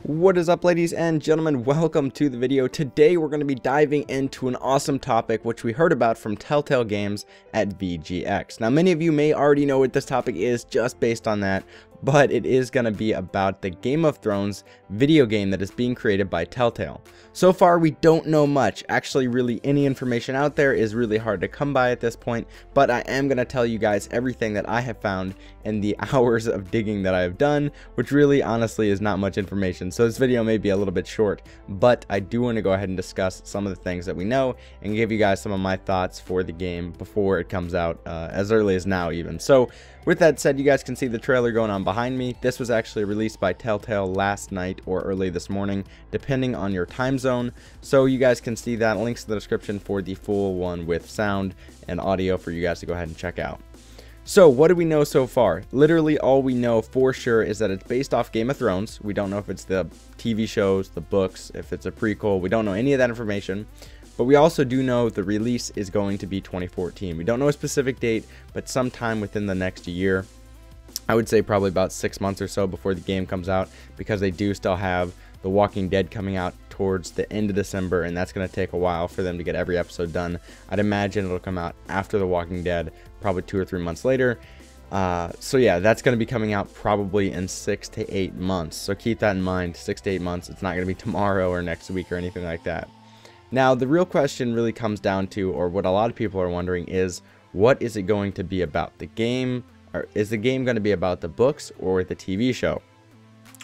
What is up, ladies and gentlemen? Welcome to the video. Today we're going to be diving into an awesome topic which we heard about from Telltale Games at VGX. Now, many of you may already know what this topic is just based on that, but it is going to be about the Game of Thrones video game that is being created by Telltale. So far, we don't know much. Actually, really any information out there is really hard to come by at this point, but I am going to tell you guys everything that I have found in the hours of digging that I have done, which really honestly is not much information. So this video may be a little bit short, but I do want to go ahead and discuss some of the things that we know and give you guys some of my thoughts for the game before it comes out as early as now even. So with that said, you guys can see the trailer going on behind me. This was actually released by Telltale last night or early this morning, depending on your time zone. So you guys can see that. Links in the description for the full one with sound and audio for you guys to go ahead and check out. So what do we know so far? Literally all we know for sure is that it's based off Game of Thrones. We don't know if it's the TV shows, the books, if it's a prequel. We don't know any of that information. But we also do know the release is going to be 2014. We don't know a specific date, but sometime within the next year. I would say probably about 6 months or so before the game comes out, because they do still have The Walking Dead coming out towards the end of December, and that's going to take a while for them to get every episode done. I'd imagine it'll come out after The Walking Dead, probably 2 or 3 months later. So yeah, that's going to be coming out probably in 6 to 8 months. So keep that in mind, 6 to 8 months. It's not going to be tomorrow or next week or anything like that. Now, the real question really comes down to, or what a lot of people are wondering, is what is it going to be about? The game, or is the game going to be about the books or the TV show?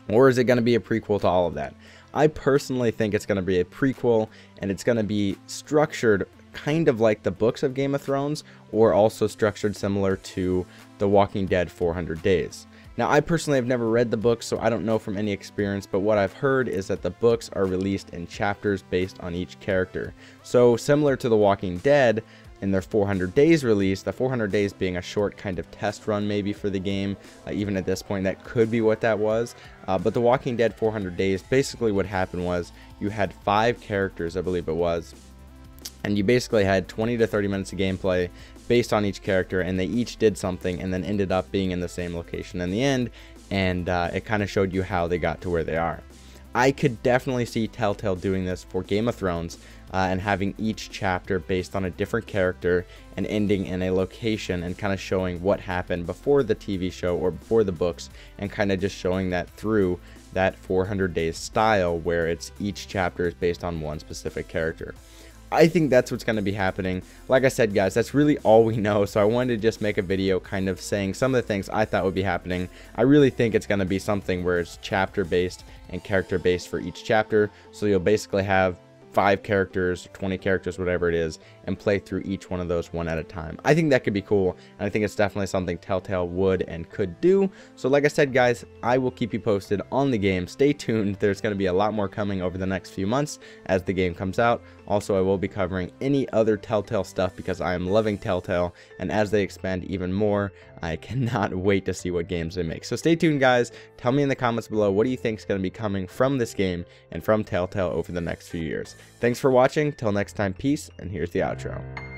Or is it going to be a prequel to all of that? I personally think it's going to be a prequel, and it's going to be structured kind of like the books of Game of Thrones, or also structured similar to The Walking Dead 400 Days. Now, I personally have never read the books, so I don't know from any experience, but what I've heard is that the books are released in chapters based on each character. So similar to The Walking Dead in their 400 Days release, the 400 Days being a short kind of test run maybe for the game, even at this point, that could be what that was. But The Walking Dead 400 Days, basically what happened was you had 5 characters, I believe it was, and you basically had 20 to 30 minutes of gameplay based on each character, and they each did something and then ended up being in the same location in the end, and it kind of showed you how they got to where they are. I could definitely see Telltale doing this for Game of Thrones, and having each chapter based on a different character and ending in a location, and kind of showing what happened before the TV show or before the books, and kind of just showing that through that 400 Days style where it's each chapter is based on one specific character. I think that's what's going to be happening. Like I said, guys, that's really all we know, so I wanted to just make a video kind of saying some of the things I thought would be happening. I really think it's going to be something where it's chapter based and character based for each chapter, so you'll basically have 5 characters, 20 characters, whatever it is, and play through each one of those one at a time. I think that could be cool, and I think it's definitely something Telltale would and could do. So like I said, guys, I will keep you posted on the game. Stay tuned. There's going to be a lot more coming over the next few months as the game comes out. Also, I will be covering any other Telltale stuff because I am loving Telltale, and as they expand even more, I cannot wait to see what games they make. So stay tuned, guys. Tell me in the comments below, what do you think is going to be coming from this game and from Telltale over the next few years. Thanks for watching. Till next time, peace, and here's the outro.